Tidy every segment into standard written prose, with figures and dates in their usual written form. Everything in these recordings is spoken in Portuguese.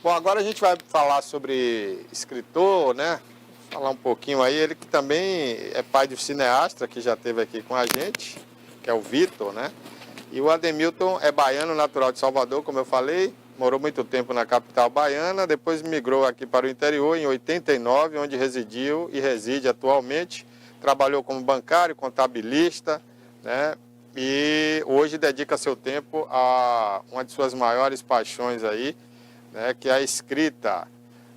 Bom, agora a gente vai falar sobre escritor, né? Falar um pouquinho aí, ele que também é pai de cineasta, que já esteve aqui com a gente, que é o Vitor, né? E o Ademilton é baiano, natural de Salvador, como eu falei, morou muito tempo na capital baiana, depois migrou aqui para o interior em 89, onde residiu e reside atualmente. Trabalhou como bancário, contabilista, né? E hoje dedica seu tempo a uma de suas maiores paixões aí, né, que é a escrita,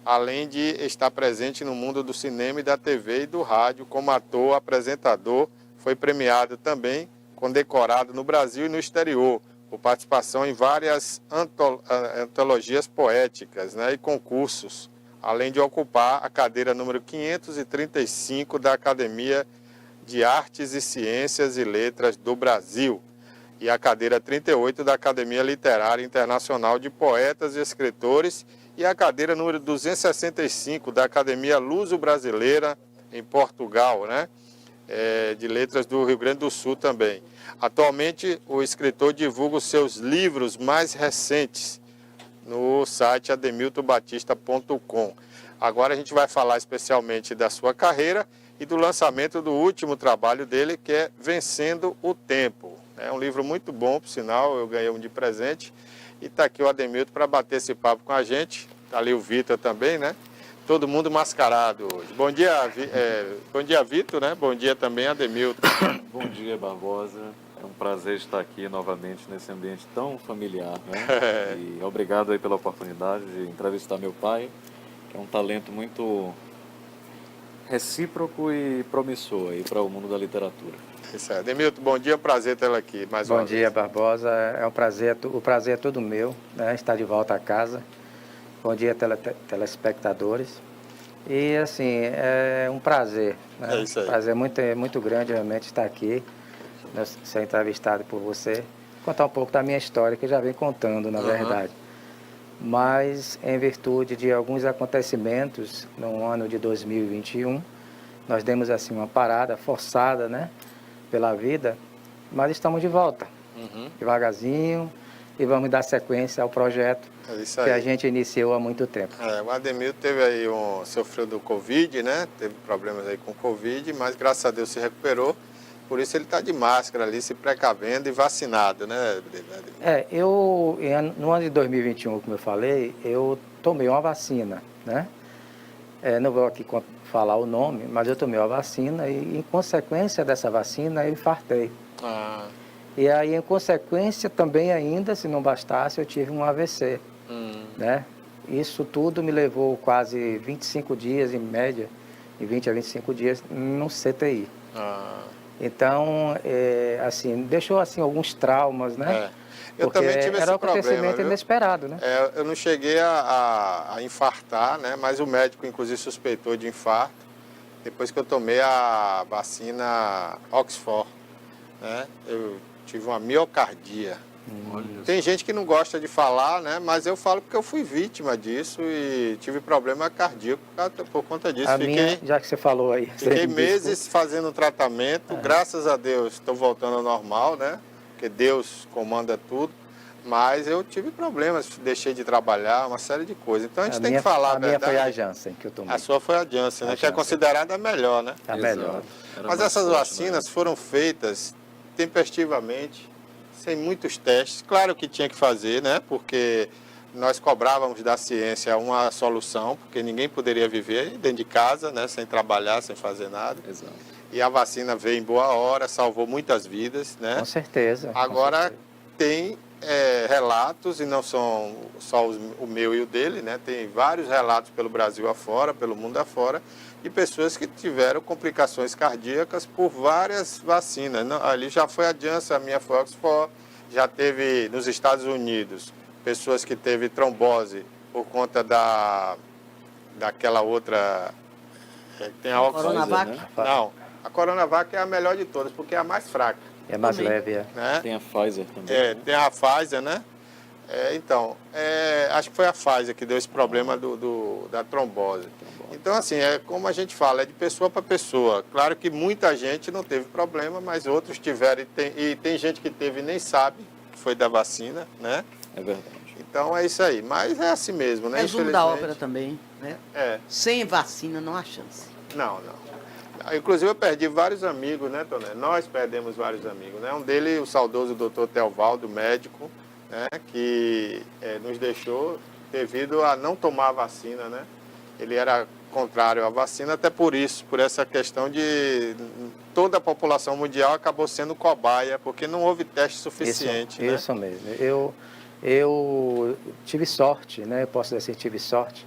além de estar presente no mundo do cinema e da TV e do rádio como ator, apresentador. Foi premiado também, condecorado no Brasil e no exterior, por participação em várias antologias poéticas, né, e concursos, além de ocupar a cadeira número 535 da Academia de Artes e Ciências e Letras do Brasil e a cadeira 38 da Academia Literária Internacional de Poetas e Escritores e a cadeira número 265 da Academia Luso-Brasileira em Portugal, né? De Letras do Rio Grande do Sul também. Atualmente, o escritor divulga os seus livros mais recentes no site ademiltonbatista.com. Agora a gente vai falar especialmente da sua carreira e do lançamento do último trabalho dele, que é Vencendo o Tempo. É um livro muito bom, por sinal, eu ganhei um de presente. E está aqui o Ademilton para bater esse papo com a gente. Está ali o Vitor também, né? Todo mundo mascarado hoje. Bom dia, Vitor, né? Bom dia também, Ademilton. Bom dia, Barbosa. É um prazer estar aqui novamente nesse ambiente tão familiar, né? E obrigado aí pela oportunidade de entrevistar meu pai, que é um talento muito recíproco e promissor aí para o mundo da literatura. Isso aí. Ademilton, bom dia, prazer tê-lo aqui mais uma vez. Bom dia, Barbosa. É um prazer, o prazer é todo meu, né? Estar de volta a casa. Bom dia, telespectadores. E, assim, é um prazer, né? É isso aí. Prazer muito grande, realmente, estar aqui, né? Ser entrevistado por você. Contar um pouco da minha história, que eu já venho contando, na verdade. Mas, em virtude de alguns acontecimentos, no ano de 2021, nós demos, assim, uma parada forçada, né? Pela vida, mas estamos de volta, devagarzinho, e vamos dar sequência ao projeto que a gente iniciou há muito tempo. O Ademilton teve aí sofreu do Covid, né? Teve problemas aí com o Covid, mas graças a Deus se recuperou. Por isso ele está de máscara ali, se precavendo e vacinado, né? No ano de 2021, como eu falei, eu tomei uma vacina, né? Não vou aqui falar o nome, mas eu tomei a vacina e, em consequência dessa vacina, eu infartei. E aí, em consequência, também ainda, se não bastasse, eu tive um AVC, né? Isso tudo me levou quase 25 dias, em média, de 20 a 25 dias, no CTI. Então, assim, deixou assim, alguns traumas, né? Eu porque também tive esse era um acontecimento problema, inesperado, né? Eu não cheguei a infartar, né? Mas o médico, inclusive, suspeitou de infarto depois que eu tomei a vacina Oxford, né? Eu tive uma miocardia. Tem gente que não gosta de falar, né? Mas eu falo porque eu fui vítima disso e tive problema cardíaco por conta disso. Já que você falou aí. Fiquei meses fazendo tratamento, graças a Deus estou voltando ao normal, né? Porque Deus comanda tudo, mas eu tive problemas, deixei de trabalhar, uma série de coisas. Então a gente tem que falar a verdade. A minha foi a Janssen que eu tomei. A sua foi a Janssen, né? Que é considerada a melhor, né? A melhor. Mas essas vacinas foram feitas tempestivamente, sem muitos testes. Claro que tinha que fazer, né? Porque nós cobrávamos da ciência uma solução, porque ninguém poderia viver dentro de casa, né? Sem trabalhar, sem fazer nada. Exato. E a vacina veio em boa hora, salvou muitas vidas, né? Com certeza. Agora tem relatos, e não são só o meu e o dele, né? Tem vários relatos pelo Brasil afora, pelo mundo afora, de pessoas que tiveram complicações cardíacas por várias vacinas. Ali já foi a Janssen, a minha foi a Oxford, já teve nos Estados Unidos pessoas que teve trombose por conta daquela outra... Tem a Oxford, Coronavac? né? Não, a Coronavac é a melhor de todas, porque é a mais fraca. É mais leve, né? Tem a Pfizer também. Tem a Pfizer, né? Acho que foi a Pfizer que deu esse problema da trombose. Então, assim, como a gente fala, é de pessoa para pessoa. Claro que muita gente não teve problema, mas outros tiveram. E tem gente que teve e nem sabe que foi da vacina, né? É verdade. Então é isso aí. Mas é assim mesmo, né? Resumo da ópera também, né? Sem vacina não há chance. Não. Inclusive eu perdi vários amigos, né, Toné? Nós perdemos vários amigos, né? Um deles, o saudoso doutor Teovaldo, médico, né? Que nos deixou devido a não tomar a vacina, né? Ele era contrário à vacina, até por isso, por essa questão de toda a população mundial acabou sendo cobaia, porque não houve teste suficiente, né? Isso mesmo. Eu tive sorte, né? Eu posso dizer assim, tive sorte,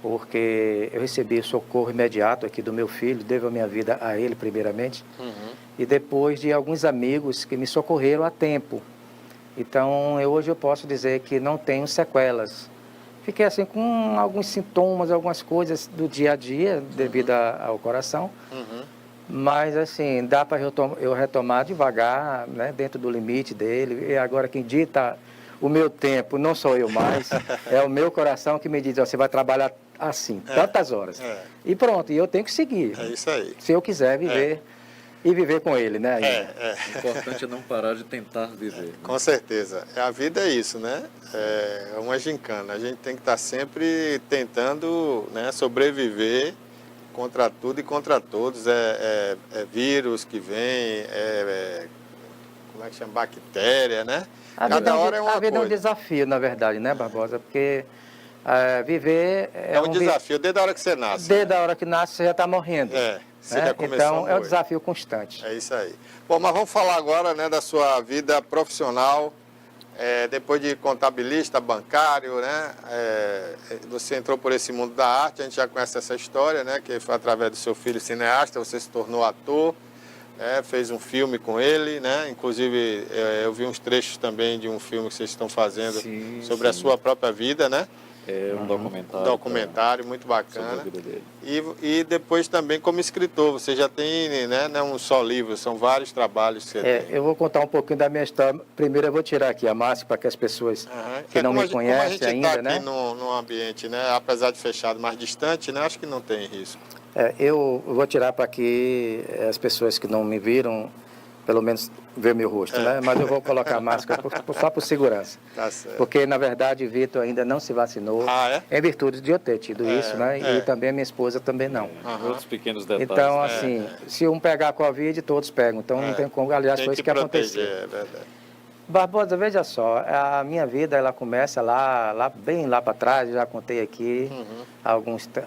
porque eu recebi o socorro imediato aqui do meu filho, devo a minha vida a ele primeiramente, e depois de alguns amigos que me socorreram a tempo. Então, hoje eu posso dizer que não tenho sequelas. Fiquei assim com alguns sintomas, algumas coisas do dia a dia, devido ao coração, mas assim, dá para eu retomar devagar, né? Dentro do limite dele, e agora quem dita o meu tempo não sou eu mais, é o meu coração que me diz, ó, você vai trabalhar assim, tantas horas. E pronto, e eu tenho que seguir. É isso aí. Se eu quiser viver e viver com ele, né? O importante é não parar de tentar viver. Né? Com certeza. A vida é isso, né? É uma gincana. A gente tem que estar sempre tentando, né, sobreviver contra tudo e contra todos. É vírus que vem, como é que chama? Bactéria, né? Cada hora é uma coisa. A vida é um desafio, na verdade, né, Barbosa? Porque viver é um desafio desde a hora que você nasce. Desde a hora que nasce, você já está morrendo. Você já começou a morrer. É um desafio constante. É isso aí. Bom, mas vamos falar agora, né, da sua vida profissional. Depois de contabilista, bancário, né? Você entrou por esse mundo da arte, a gente já conhece essa história, né? Que foi através do seu filho cineasta, você se tornou ator. Fez um filme com ele, né? Inclusive eu vi uns trechos também de um filme que vocês estão fazendo sobre a sua própria vida, né? É um documentário. Um documentário muito bacana. Sobre a vida dele. E depois também como escritor, você já tem, né, não um só livro, são vários trabalhos que você tem. Eu vou contar um pouquinho da minha história. Primeiro eu vou tirar aqui a máscara para que as pessoas que não me conhecem ainda, né? A gente está aqui num ambiente, né, apesar de fechado, mais distante, né, acho que não tem risco. Eu vou tirar para que as pessoas que não me viram, pelo menos ver meu rosto, né? Mas eu vou colocar a máscara só por segurança. Tá certo. Porque, na verdade, o Vitor ainda não se vacinou, em virtude de eu ter tido isso, né? E também a minha esposa também não. Outros pequenos detalhes. Então, assim, se um pegar a Covid, todos pegam. Então, não tem como, aliás, foi isso que aconteceu. É verdade. Barbosa, veja só, a minha vida, ela começa bem lá para trás, já contei aqui há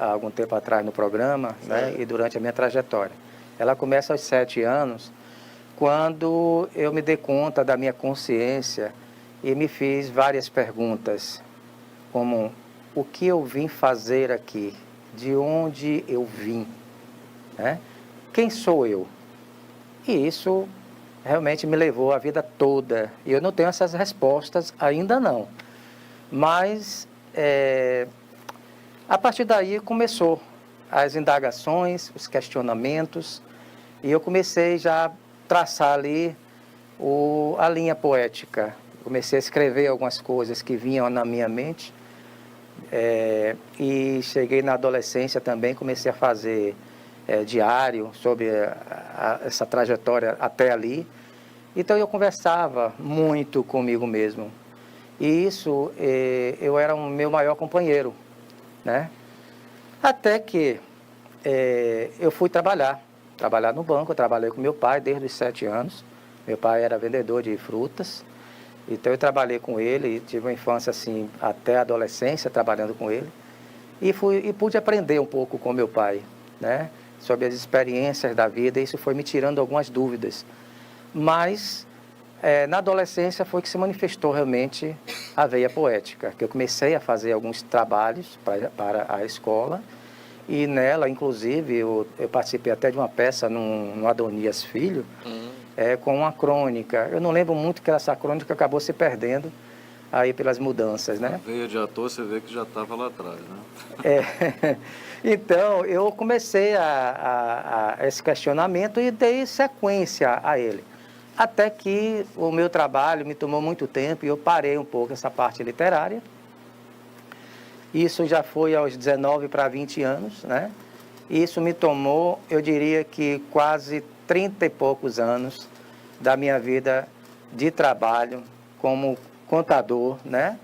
algum tempo atrás no programa, né? E durante a minha trajetória. Ela começa aos 7 anos, quando eu me dei conta da minha consciência e me fiz várias perguntas, como o que eu vim fazer aqui, de onde eu vim, né? Quem sou eu? E isso realmente me levou a vida toda. E eu não tenho essas respostas ainda não. Mas a partir daí começou as indagações, os questionamentos, e eu comecei já a traçar ali a linha poética. Comecei a escrever algumas coisas que vinham na minha mente, e cheguei na adolescência também, comecei a fazer diário sobre essa trajetória até ali. Então eu conversava muito comigo mesmo. E isso, eu era o meu maior companheiro, né? Até que eu fui trabalhar no banco. Eu trabalhei com meu pai desde os 7 anos. Meu pai era vendedor de frutas. Então eu trabalhei com ele e tive uma infância assim, até a adolescência, trabalhando com ele. E pude aprender um pouco com meu pai, né? Sobre as experiências da vida, e isso foi me tirando algumas dúvidas. Mas, na adolescência foi que se manifestou realmente a veia poética, que eu comecei a fazer alguns trabalhos para a escola, e nela, inclusive, eu participei até de uma peça no Adonias Filho, com uma crônica. Eu não lembro muito que essa crônica acabou se perdendo aí pelas mudanças, né? A veia de ator, você vê que já estava lá atrás, né? Então, eu comecei a esse questionamento e dei sequência a ele. Até que o meu trabalho me tomou muito tempo e eu parei um pouco essa parte literária. Isso já foi aos 19 para 20 anos, né? Isso me tomou, eu diria que quase 30 e poucos anos da minha vida de trabalho como contador, né?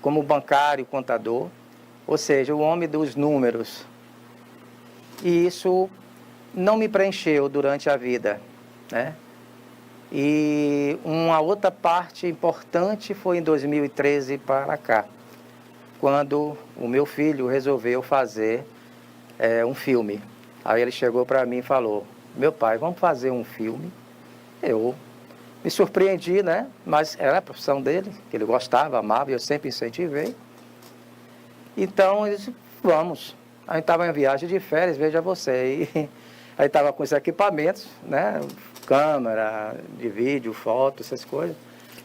como bancário, contador, ou seja, o homem dos números. E isso não me preencheu durante a vida, né? E uma outra parte importante foi em 2013 para cá, quando o meu filho resolveu fazer um filme. Aí ele chegou para mim e falou: meu pai, vamos fazer um filme? Eu me surpreendi, né? Mas era a profissão dele, que ele gostava, amava, e eu sempre incentivei. Então, ele disse, vamos. A gente estava em viagem de férias, veja você. E aí estava com os equipamentos, né? Câmera, de vídeo, foto, essas coisas,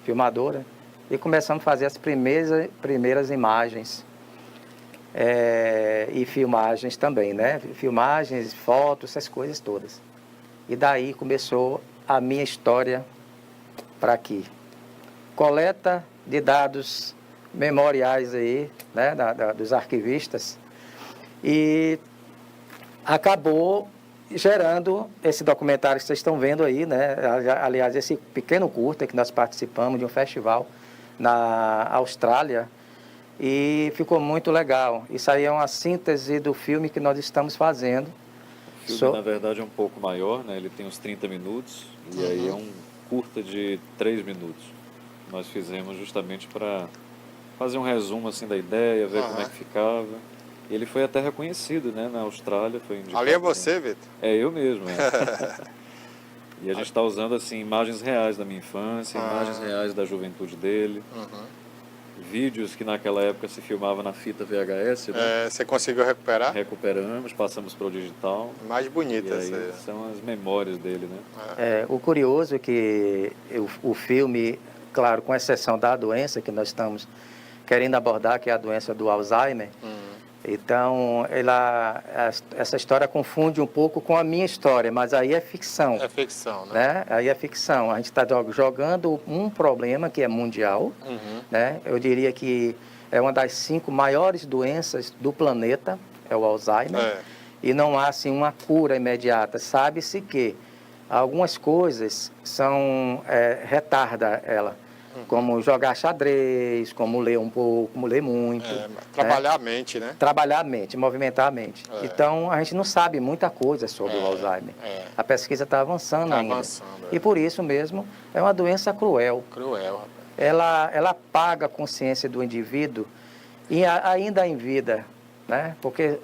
filmadora. E começamos a fazer as primeiras imagens. E filmagens também, né? Filmagens, fotos, essas coisas todas. E daí começou a minha história para aqui. Coleta de dados memoriais aí, né, dos arquivistas, e acabou gerando esse documentário que vocês estão vendo aí, né? Aliás, esse pequeno curta que nós participamos de um festival na Austrália, e ficou muito legal. Isso aí é uma síntese do filme que nós estamos fazendo. O filme, na verdade, é um pouco maior, né? Ele tem uns 30 minutos, e aí é um curta de 3 minutos. Nós fizemos justamente para fazer um resumo assim da ideia, ver como é que ficava. E ele foi até reconhecido, né, na Austrália. Foi indicado. Ali é você, Vitor? É eu mesmo. É. E a gente está usando assim imagens reais da minha infância, imagens reais da juventude dele, vídeos que naquela época se filmava na fita VHS. Né? Você conseguiu recuperar? Recuperamos, passamos para o digital. Mais bonita essa. São as memórias dele, né? O curioso é que o filme, claro, com exceção da doença que nós estamos querendo abordar, que é a doença do Alzheimer, então essa história confunde um pouco com a minha história, mas aí é ficção. É ficção, né? Aí é ficção. A gente está jogando um problema que é mundial, né? Eu diria que é uma das 5 maiores doenças do planeta, é o Alzheimer, e não há assim uma cura imediata. Sabe-se que algumas coisas retarda ela. Como jogar xadrez, como ler um pouco, como ler muito. Trabalhar a mente, né? Trabalhar a mente, movimentar a mente. Então, a gente não sabe muita coisa sobre o Alzheimer. A pesquisa está avançando ainda. E por isso mesmo, é uma doença cruel. Cruel, rapaz. Ela apaga a consciência do indivíduo e ainda em vida, né? Porque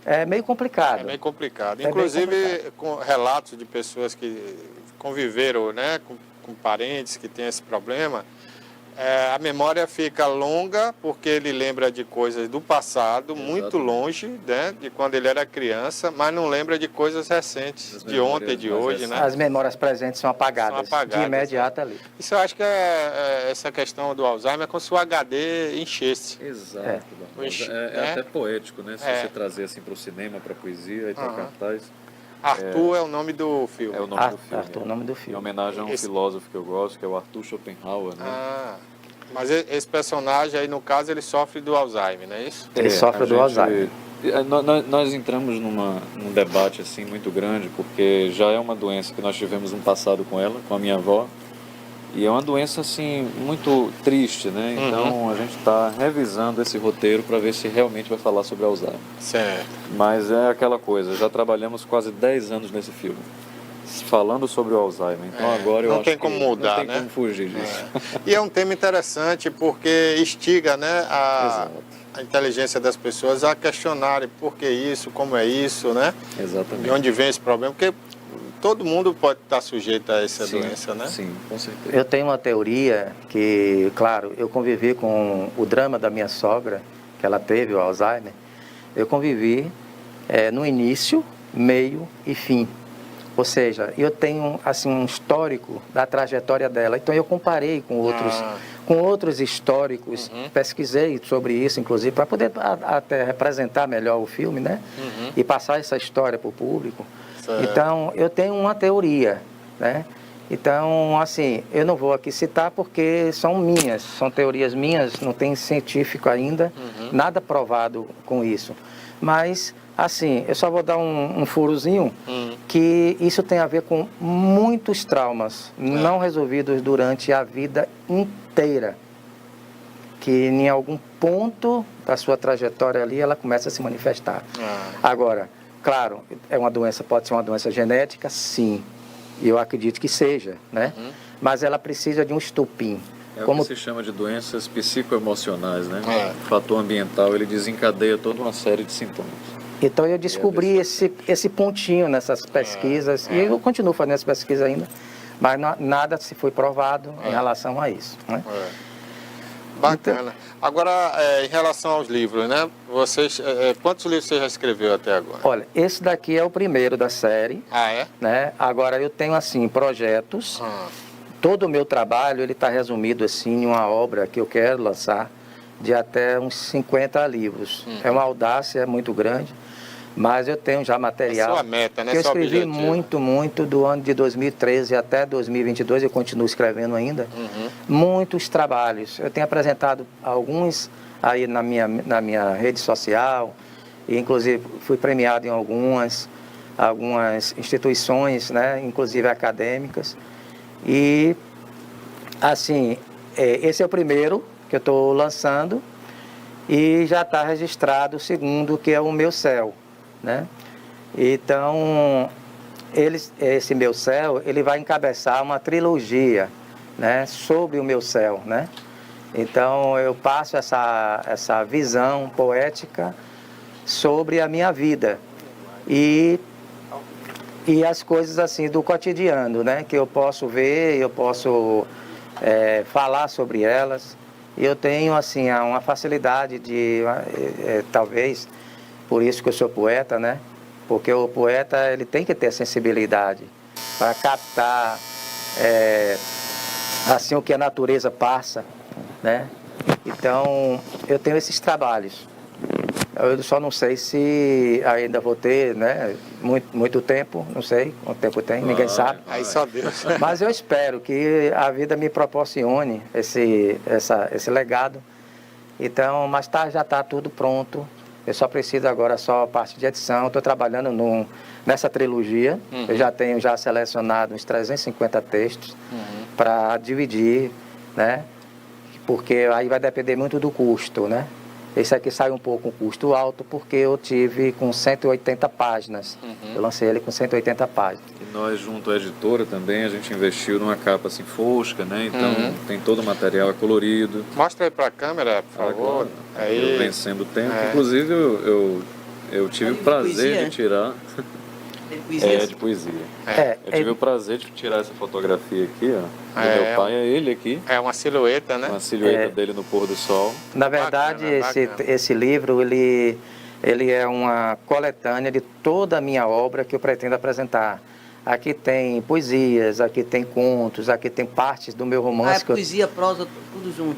é meio complicado. É meio complicado. Inclusive, com relatos de pessoas que conviveram, né, com parentes que têm esse problema, a memória fica longa porque ele lembra de coisas do passado, muito longe, né, de quando ele era criança, mas não lembra de coisas recentes, de ontem e de hoje, né? As memórias presentes são apagadas de imediato ali. Isso eu acho que essa questão do Alzheimer é como se o HD enchesse. Exato. É até poético, né? Se você trazer assim para o cinema, para a poesia e para cartaz. Arthur é o nome do filme. É o nome do filme. Arthur, o nome do filme. Em homenagem a um filósofo que eu gosto, que é o Arthur Schopenhauer, né? Mas esse personagem aí, no caso, ele sofre do Alzheimer, não é isso? Ele sofre do Alzheimer. Nós entramos num debate assim muito grande, porque já é uma doença que nós tivemos um passado com ela, com a minha avó, e é uma doença assim muito triste, né? Então a gente está revisando esse roteiro para ver se realmente vai falar sobre Alzheimer. Certo. Mas é aquela coisa, já trabalhamos quase 10 anos nesse filme, falando sobre o Alzheimer. Então agora eu acho que não tem como mudar, não tem como fugir disso. E é um tema interessante porque instiga, né, a inteligência das pessoas a questionarem por que isso, como é isso, né? Exatamente. De onde vem esse problema, porque todo mundo pode estar sujeito a essa doença, né? Sim, com certeza. Eu tenho uma teoria que, claro, eu convivi com o drama da minha sogra, que ela teve o Alzheimer. Eu convivi no início, meio e fim. Ou seja, eu tenho assim um histórico da trajetória dela. Então eu comparei com outros históricos, pesquisei sobre isso, inclusive, para poder até representar melhor o filme, né? E passar essa história para o público. Então, eu tenho uma teoria, né? Então, assim, eu não vou aqui citar porque são teorias minhas, não tem científico ainda, nada provado com isso. Mas, assim, eu só vou dar um furozinho, que isso tem a ver com muitos traumas não resolvidos durante a vida inteira, que em algum ponto da sua trajetória ali ela começa a se manifestar. Agora, claro, pode ser uma doença genética, sim, e eu acredito que seja, né? Mas ela precisa de um estopim. O que se chama de doenças psicoemocionais, né? O fator ambiental, ele desencadeia toda uma série de sintomas. Então eu descobri esse pontinho nessas pesquisas, e eu continuo fazendo essa pesquisa ainda, mas nada se foi provado em relação a isso, né? Bacana. Então, agora, em relação aos livros, né? Quantos livros você já escreveu até agora? Olha, esse daqui é o primeiro da série. É? Né? Agora eu tenho assim projetos. Todo o meu trabalho ele está resumido assim em uma obra que eu quero lançar de até uns 50 livros. É uma audácia muito grande, mas eu tenho já material. É sua meta, né? Que eu Seu escrevi objetivo. muito do ano de 2013 até 2022, eu continuo escrevendo ainda. Muitos trabalhos. Eu tenho apresentado alguns aí na minha rede social, e inclusive fui premiado em algumas instituições, né? Inclusive acadêmicas. E, assim, esse é o primeiro que eu estou lançando e já está registrado o segundo, que é o Meu Céu, né? Então, esse Meu Céu, ele vai encabeçar uma trilogia, né? Sobre o Meu Céu, né? Então, eu passo essa visão poética sobre a minha vida e as coisas assim do cotidiano, né? Que eu posso ver, eu posso falar sobre elas. E eu tenho assim uma facilidade de, talvez, por isso que eu sou poeta, né? Porque o poeta ele tem que ter sensibilidade para captar assim o que a natureza passa, né? Então eu tenho esses trabalhos. Eu só não sei se ainda vou ter, né, muito tempo, não sei quanto tempo tem, ninguém sabe. Aí só Deus. Mas eu espero que a vida me proporcione esse legado. Então, mas já está tudo pronto. Eu só preciso agora só a parte de edição. Estou trabalhando nessa trilogia. Eu já tenho selecionado uns 350 textos para dividir, né? Porque aí vai depender muito do custo, né? Esse aqui sai um pouco com custo alto, porque eu tive com 180 páginas. Eu lancei ele com 180 páginas. E nós, junto à editora também, a gente investiu numa capa assim fosca, né? Então tem todo o material, é colorido. Mostra aí para a câmera, por favor. Claro. Aí. Vencendo o tempo. Inclusive, eu tive o prazer de tirar... de poesia. Eu tive o prazer de tirar essa fotografia aqui, ó. Do meu pai, é ele aqui. É uma silhueta, né? Uma silhueta dele no pôr do sol. Na verdade, Bacana. esse livro, ele é uma coletânea de toda a minha obra que eu pretendo apresentar. Aqui tem poesias, aqui tem contos, aqui tem partes do meu romance. Poesia, prosa, tudo junto.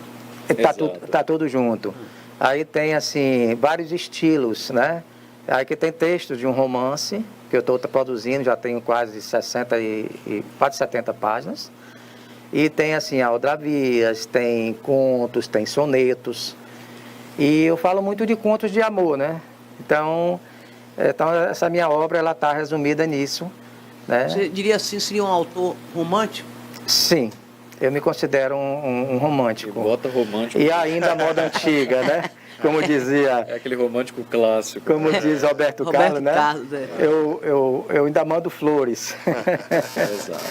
Tá tudo junto. Aí tem, assim, vários estilos, né? Aqui tem textos de um romance que eu estou produzindo, já tenho quase 70 páginas. E tem, assim, aldrabias, tem contos, tem sonetos. E eu falo muito de contos de amor, né? Então essa minha obra, ela está resumida nisso, né? Você diria assim, seria um autor romântico? Sim, eu me considero um romântico. E bota romântico. E ainda a moda antiga, né? Como dizia... É aquele romântico clássico. Como diz Roberto Carlos, né? Carlos, eu ainda mando flores. Exato.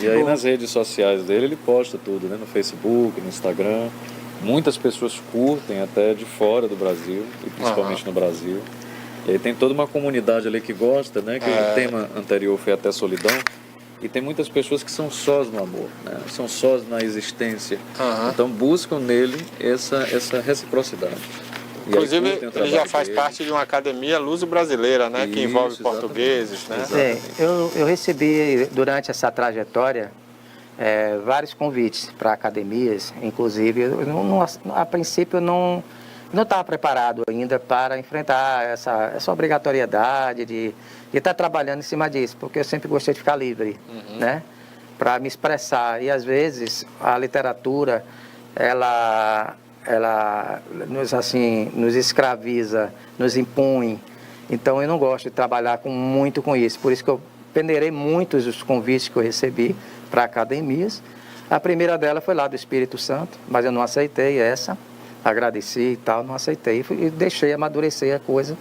E aí nas redes sociais dele, ele posta tudo, né? No Facebook, no Instagram. Muitas pessoas curtem até de fora do Brasil, e principalmente no Brasil. E aí tem toda uma comunidade ali que gosta, né? Que o tema anterior foi até solidão. E tem muitas pessoas que são sós no amor, né? São sós na existência. Então buscam nele essa reciprocidade. Inclusive, ele já faz parte de uma academia luso-brasileira, né? Que envolve portugueses, né? Sim, eu recebi durante essa trajetória vários convites para academias, inclusive, a princípio eu não estava preparado ainda para enfrentar essa obrigatoriedade de estar trabalhando em cima disso, porque eu sempre gostei de ficar livre, né? Para me expressar. E às vezes a literatura, ela nos escraviza, nos impõe. Então eu não gosto de trabalhar muito com isso. Por isso que eu peneirei muitos os convites que eu recebi para academias. A primeira dela foi lá do Espírito Santo, mas eu não aceitei essa, agradeci e tal, não aceitei. E deixei amadurecer a coisa.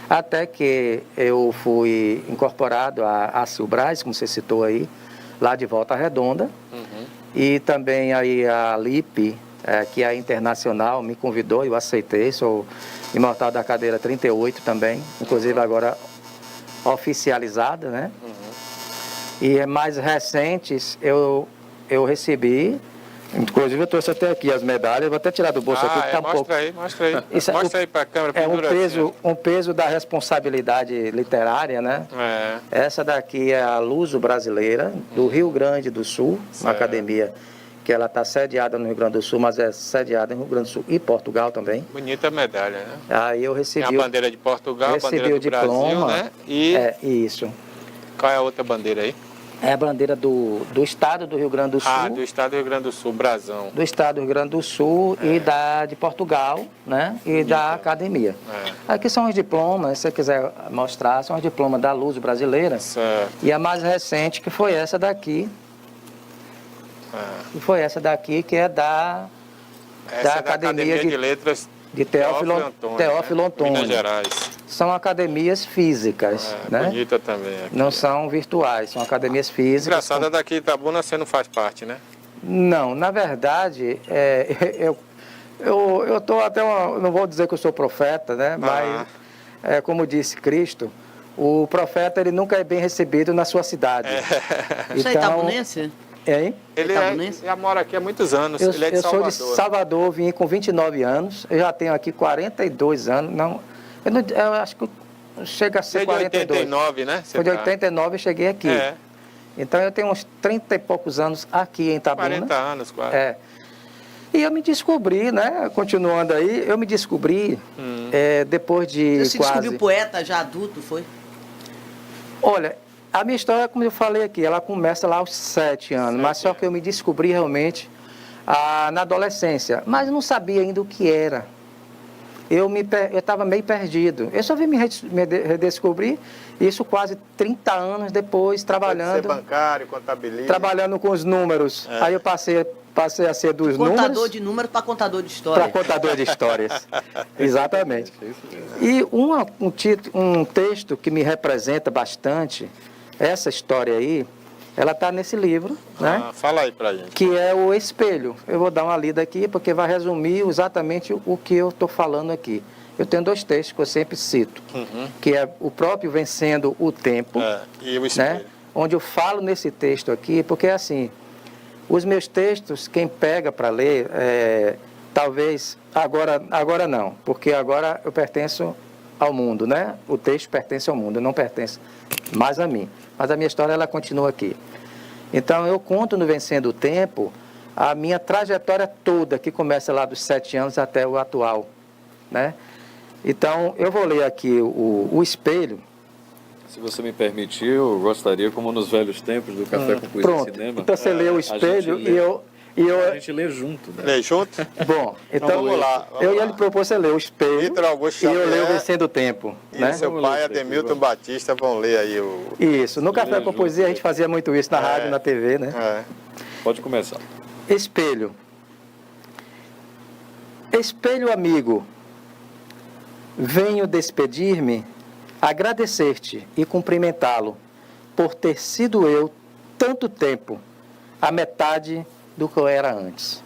Até que eu fui incorporado à Silbras, como você citou aí, lá de Volta Redonda. E também aí a LIP, que é a internacional, me convidou, eu aceitei, sou imortal da cadeira 38 também, inclusive agora oficializada, né? E mais recentes eu recebi, inclusive eu trouxe até aqui as medalhas, vou até tirar do bolso aqui que tá um pouco. Mostra aí. Isso Mostra aí para a câmera. É Pendura um peso da responsabilidade literária, né? Essa daqui é a Luso Brasileira, do Rio Grande do Sul, uma academia que ela está sediada no Rio Grande do Sul, mas é sediada em Rio Grande do Sul e Portugal também. Bonita medalha, né? Aí eu recebi... Tem a bandeira de Portugal, a bandeira do Brasil, né? E isso. Qual é a outra bandeira aí? É a bandeira do estado do Rio Grande do Sul. Ah, do estado do Rio Grande do Sul, brasão. Do estado do Rio Grande do Sul e de Portugal, né? E da academia. Aqui são os diplomas, se você quiser mostrar, são os diplomas da Luso Brasileira. Certo. E a mais recente, que foi essa daqui. Que foi essa daqui, que é da Academia de Letras de Teófilo Otoni, Minas Gerais. São academias físicas, né? Bonita também. Aqui. Não são virtuais, são academias físicas. Engraçado, daqui de Itabuna você não faz parte, né? Não, na verdade, eu estou até, não vou dizer que eu sou profeta, né? Mas, como disse Cristo, o profeta ele nunca é bem recebido na sua cidade. Você é itabunense? Hein? Ele já mora aqui há muitos anos, ele é de Salvador. Eu sou de Salvador, vim com 29 anos, eu já tenho aqui 42 anos, eu acho que chega a ser 42. Foi de 89, né? Foi de 89 eu cheguei aqui. Então eu tenho uns 30 e poucos anos aqui em Itabuna. 40 anos quase. E eu me descobri, né? Continuando aí, eu me descobri depois de Você se descobriu poeta já adulto, foi? Olha, a minha história, como eu falei aqui, ela começa lá aos 7 anos, mas só que eu me descobri realmente na adolescência, mas não sabia ainda o que era. Eu estava meio perdido. Eu só vim me redescobrir, isso quase 30 anos depois, trabalhando... Pode ser bancário, contabilista. Trabalhando com os números. Aí eu passei a ser dos números... Contador de números para contador de histórias. Para contador de histórias. Exatamente. E um texto que me representa bastante, essa história aí, ela está nesse livro, né? Fala aí pra gente. Que é o Espelho. Eu vou dar uma lida aqui, porque vai resumir exatamente o que eu estou falando aqui. Eu tenho 2 textos que eu sempre cito, que é o próprio Vencendo o Tempo, e o Espelho. né? Onde eu falo nesse texto aqui, porque assim, os meus textos, quem pega para ler, talvez, agora não, porque agora eu pertenço ao mundo, né? O texto pertence ao mundo, não pertence mais a mim. Mas a minha história, ela continua aqui. Então, eu conto no Vencendo o Tempo a minha trajetória toda, que começa lá dos 7 anos até o atual, né? Então, eu vou ler aqui o Espelho. Se você me permitir, eu gostaria, como nos velhos tempos do Café com Poesia e Cinema... Então, você lê o Espelho a gente lê junto, né? Lê junto? Bom, então vamos lá. Eu ia lhe propor você ler o Espelho Vitor Augusto e eu Xavier, leio o Vencendo o Tempo. E né? seu pai, Ademilton Batista, vão ler aí o... Isso, no Café com Poesia a gente fazia muito isso na rádio, na TV, né? Pode começar. Espelho. Espelho amigo, venho despedir-me, agradecer-te e cumprimentá-lo por ter sido eu tanto tempo, a metade do que eu era antes.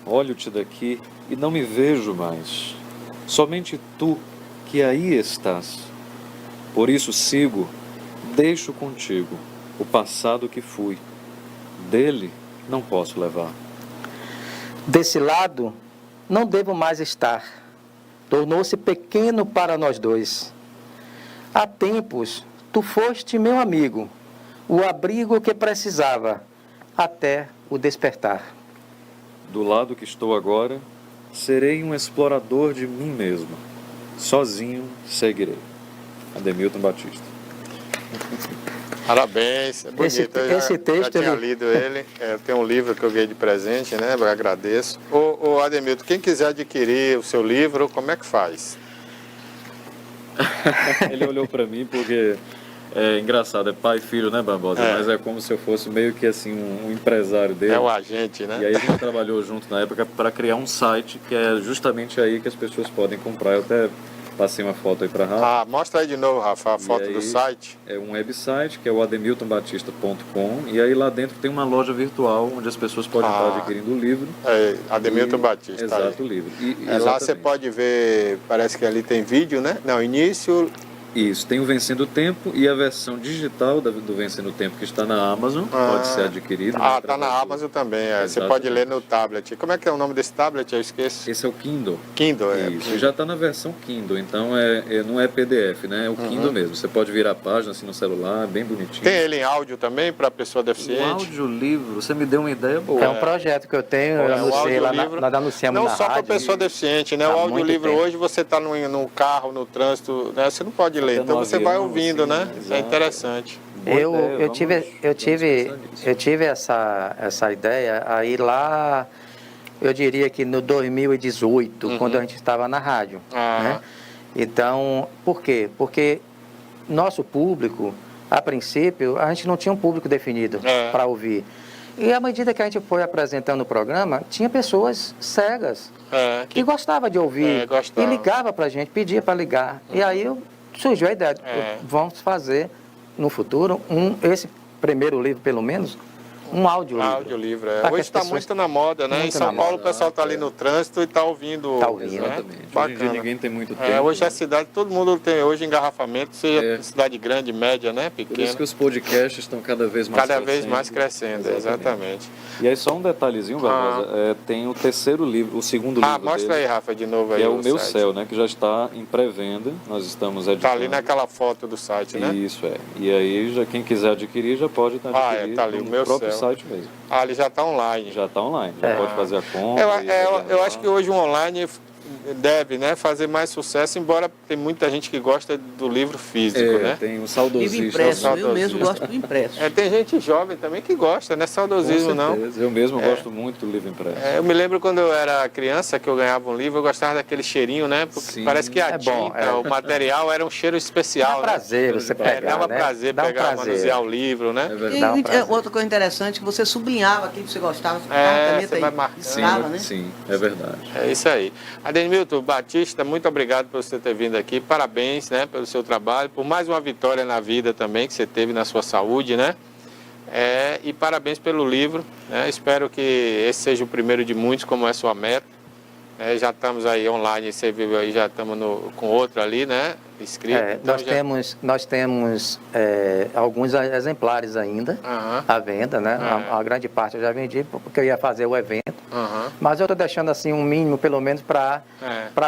Olho-te daqui e não me vejo mais. Somente tu que aí estás. Por isso sigo, deixo contigo o passado que fui. Dele não posso levar. Desse lado, não devo mais estar. Tornou-se pequeno para nós dois. Há tempos, tu foste meu amigo, o abrigo que precisava, até o despertar. Do lado que estou agora, serei um explorador de mim mesmo. Sozinho seguirei. Ademilton Batista. Parabéns, é bonito. Esse texto já tinha lido ele. Tem um livro que eu ganhei de presente, né? Eu agradeço. Ô Ademilton, quem quiser adquirir o seu livro, como é que faz? Ele olhou para mim porque É engraçado, é pai e filho, né, Barbosa? É. Mas é como se eu fosse meio que assim um empresário dele. É o agente, né? E aí a gente trabalhou junto na época para criar um site que é justamente aí que as pessoas podem comprar. Eu até passei uma foto aí para Rafa. Ah, mostra aí de novo, Rafa, a foto aí, do site. É um website que é o ademiltonbatista.com, e aí lá dentro tem uma loja virtual onde as pessoas podem estar adquirindo o livro. É, Ademilton Batista. Exato, o livro. Lá você pode ver, parece que ali tem vídeo, né? Não, início... Isso, tem o Vencendo o Tempo e a versão digital do Vencendo o Tempo que está na Amazon, pode ser adquirida. Ah, está na Amazon também, você pode ler no tablet. Como é que é o nome desse tablet? Eu esqueço. Esse é o Kindle. Kindle, Isso, já está na versão Kindle, então não é PDF, né? É o Kindle mesmo. Você pode virar a página assim no celular, bem bonitinho. Tem ele em áudio também para pessoa deficiente? O audiolivro, você me deu uma ideia boa. É um projeto que eu tenho, eu anunciei lá, nós anunciamos não na só rádio. para pessoa deficiente, né? O audiolivro hoje você está no carro, no trânsito, né? Você não pode ler, então você vai ouvindo, né? Isso é interessante. Eu tive essa ideia aí lá, eu diria que no 2018, quando a gente estava na rádio. Né? Então, por quê? Porque nosso público, a princípio, a gente não tinha um público definido para ouvir. E à medida que a gente foi apresentando o programa, tinha pessoas cegas que gostavam de ouvir e ligava para a gente, pedia para ligar. E aí surgiu a ideia, vamos fazer no futuro esse primeiro livro, pelo menos, um audiolivro. Audiolivro, Hoje está muito na moda, né? Em São Paulo o pessoal está ali no trânsito e está ouvindo. Está ouvindo. Exatamente. Bacana. Hoje ninguém tem muito tempo. Hoje a cidade, todo mundo tem hoje engarrafamento, seja cidade grande, média, né? Pequena. Por isso que os podcasts estão cada vez mais crescendo. Exatamente. E aí só um detalhezinho, Barbosa, tem o terceiro livro, o segundo livro mostra dele, aí, Rafa, de novo aí. Que é o Meu Céu, né? Que já está em pré-venda, nós estamos editando. Está ali naquela foto do site, né? Isso, E aí, quem quiser adquirir, já pode adquirir tá ali, no o Meu próprio Céu. site mesmo. Ele já está online. Já está online, já pode fazer a compra. Eu acho que hoje o online deve, né, fazer mais sucesso, embora tem muita gente que gosta do livro físico, né? Tem o saudosismo. Livro impresso, eu mesmo gosto do impresso. Tem gente jovem também que gosta, não é saudosismo, não. Eu mesmo gosto muito do livro impresso. Eu me lembro quando eu era criança, que eu ganhava um livro, eu gostava daquele cheirinho, né? Porque parece que a tinta, o material era um cheiro especial. Dá prazer você pegar, dava prazer pegar, manusear o livro, né? Outra coisa interessante, que você sublinhava aquilo que você gostava, você vai marcando. Né? Sim, é verdade. É isso aí. Ademilton Batista, muito obrigado por você ter vindo aqui. Parabéns, né, pelo seu trabalho, por mais uma vitória na vida também que você teve na sua saúde, né? E parabéns pelo livro. Né? Espero que esse seja o primeiro de muitos, como é sua meta. Já estamos aí online, você viu aí, já estamos com outro ali, né? Escrito. Então nós temos alguns exemplares ainda à venda, né? A grande parte eu já vendi porque eu ia fazer o evento. Mas eu estou deixando assim um mínimo, pelo menos, para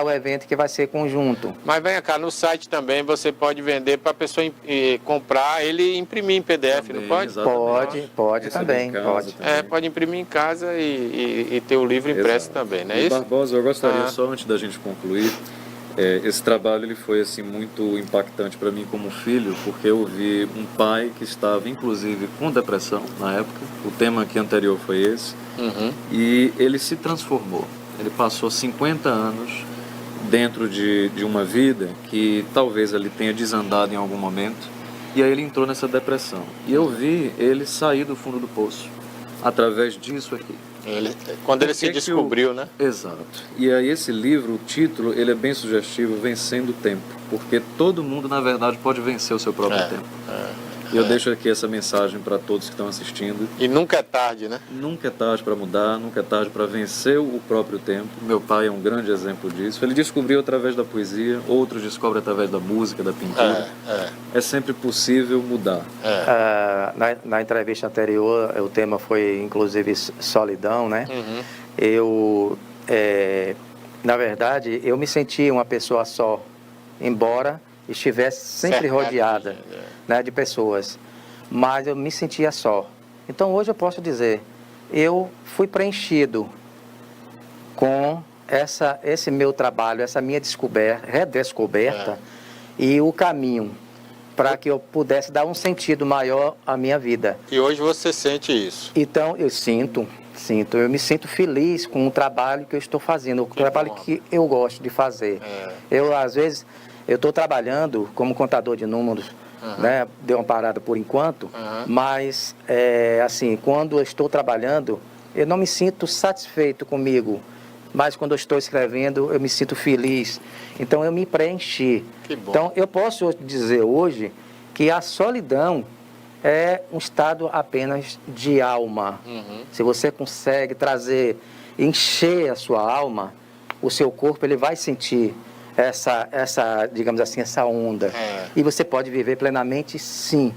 o evento que vai ser conjunto. Mas venha cá, no site também você pode vender para a pessoa comprar ele e imprimir em PDF, também, não pode? Exatamente. Pode também. Pode. Pode imprimir em casa e ter o livro impresso também, não é isso? Barbosa, eu gostaria só, antes da gente concluir, esse trabalho ele foi assim muito impactante para mim como filho, porque eu vi um pai que estava inclusive com depressão na época, o tema aqui anterior foi esse, e ele se transformou. Ele passou 50 anos dentro de uma vida que talvez ele tenha desandado em algum momento, e aí ele entrou nessa depressão. E eu vi ele sair do fundo do poço através disso aqui. Quando ele se descobriu, né? Exato. E aí esse livro, o título, ele é bem sugestivo, Vencendo o Tempo. Porque todo mundo, na verdade, pode vencer o seu próprio tempo. E eu deixo aqui essa mensagem para todos que estão assistindo. E nunca é tarde, né? Nunca é tarde para mudar, nunca é tarde para vencer o próprio tempo. Meu pai é um grande exemplo disso. Ele descobriu através da poesia, outros descobrem através da música, da pintura. É sempre possível mudar. Na entrevista anterior, o tema foi, inclusive, solidão, né? Na verdade, eu me sentia uma pessoa só, embora estivesse sempre rodeada, né, de pessoas, mas eu me sentia só. Então hoje eu posso dizer, eu fui preenchido com esse meu trabalho, essa minha redescoberta e o caminho para que eu pudesse dar um sentido maior à minha vida. E hoje você sente isso? Então eu eu me sinto feliz com o trabalho que eu estou fazendo, o trabalho que eu gosto de fazer. Às vezes, eu estou trabalhando como contador de números né? Deu uma parada por enquanto, mas, assim, quando eu estou trabalhando, eu não me sinto satisfeito comigo, mas quando eu estou escrevendo, eu me sinto feliz. Então, eu me preenchi. Que bom. Então, eu posso dizer hoje que a solidão é um estado apenas de alma. Se você consegue trazer, encher a sua alma, o seu corpo ele vai sentir essa, digamos assim, essa onda. E você pode viver plenamente, sim.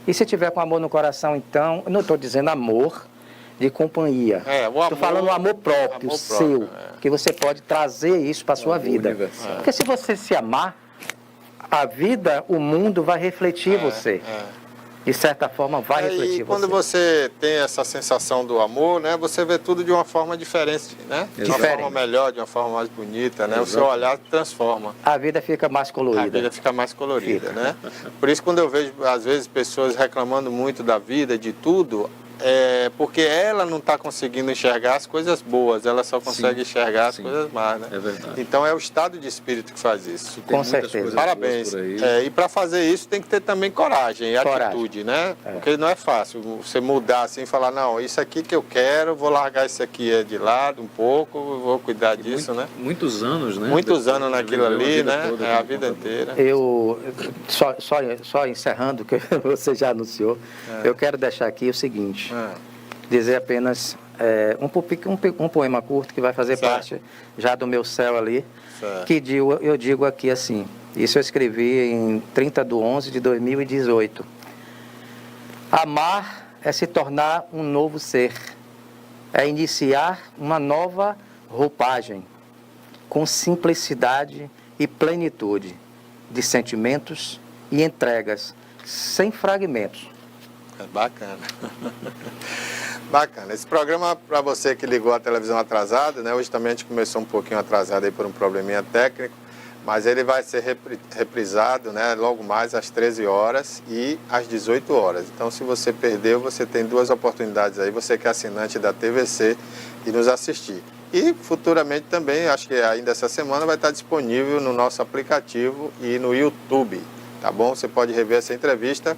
E se tiver com amor no coração, então, eu não estou dizendo amor de companhia. Estou falando amor próprio, seu, que você pode trazer isso para a sua vida. Porque se você se amar, a vida, o mundo vai refletir você. De certa forma, vai refletir você. E quando você tem essa sensação do amor, né, você vê tudo de uma forma diferente, né? De uma forma melhor, de uma forma mais bonita, né? O seu olhar transforma. A vida fica mais colorida. A vida fica mais colorida, né? Por isso, quando eu vejo, às vezes, pessoas reclamando muito da vida, de tudo, porque ela não está conseguindo enxergar as coisas boas, ela só consegue enxergar as coisas más, né? É verdade. Então é o estado de espírito que faz isso. Com certeza. Parabéns. E para fazer isso tem que ter também coragem e atitude, né? Porque não é fácil você mudar assim e falar, não, isso aqui que eu quero, vou largar isso aqui de lado um pouco, vou cuidar disso, né? Muitos anos, né? Muitos anos naquilo ali, né? A vida inteira. Eu, só encerrando, que você já anunciou, eu quero deixar aqui o seguinte. Dizer apenas um poema curto que vai fazer parte já do meu céu ali, que eu digo aqui assim, isso eu escrevi em 30/11/2018. Amar é se tornar um novo ser, é iniciar uma nova roupagem, com simplicidade e plenitude de sentimentos e entregas, sem fragmentos. Bacana. Bacana. Esse programa, para você que ligou a televisão atrasada, né? Hoje também a gente começou um pouquinho atrasado aí por um probleminha técnico, mas ele vai ser reprisado, né? Logo mais às 13 horas e às 18 horas. Então, se você perdeu, você tem duas oportunidades aí, você que é assinante da TVC, de nos assistir. E futuramente também, acho que ainda essa semana, vai estar disponível no nosso aplicativo e no YouTube, tá bom? Você pode rever essa entrevista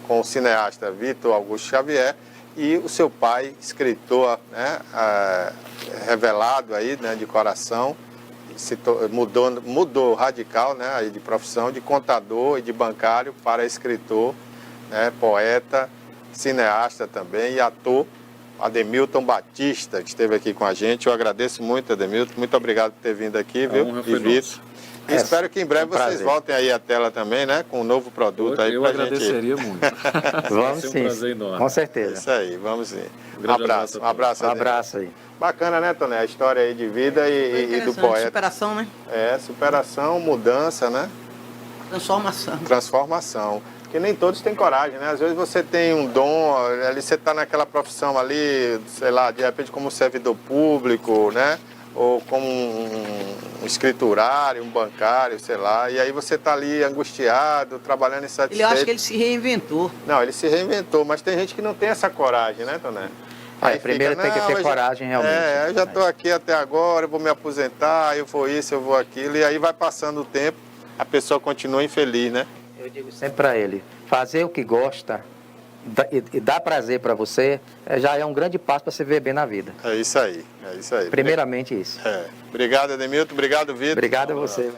com o cineasta Vitor Augusto Xavier e o seu pai, escritor, né, revelado aí, né, de coração, mudou radical, né, aí de profissão, de contador e de bancário para escritor, né, poeta, cineasta também e ator, Ademilton Batista, que esteve aqui com a gente. Eu agradeço muito, Ademilton, muito obrado por ter vindo aqui, viu? E Vitor. E espero que em breve vocês voltem aí à tela também, né? Com um novo produto aí pra gente. Eu agradeceria muito. Vamos sim, um prazer enorme. Com certeza. Isso aí, vamos sim. Um abraço. Um abraço. Um abraço aí. Bacana, né, Toné? A história aí de vida e do poeta. Superação, né? Superação, mudança, né? Transformação. Porque nem todos têm coragem, né? Às vezes você tem um dom, ali você está naquela profissão ali, sei lá, de repente como servidor público, né? Ou como um escriturário, um bancário, sei lá, e aí você está ali angustiado, trabalhando insatisfeito. Eu acho que ele se reinventou. Não, ele se reinventou, mas tem gente que não tem essa coragem, né, Toné? Aí primeiro tem que ter coragem realmente. Eu já estou aqui até agora, eu vou me aposentar, eu vou isso, eu vou aquilo, e aí vai passando o tempo, a pessoa continua infeliz, né? Eu digo sempre para ele, fazer o que gosta e dar prazer para você já é um grande passo para você viver bem na vida. É isso aí, é isso aí. Primeiramente isso. Obrigado, Ademilton, obrigado, Vitor. Obrigado a você.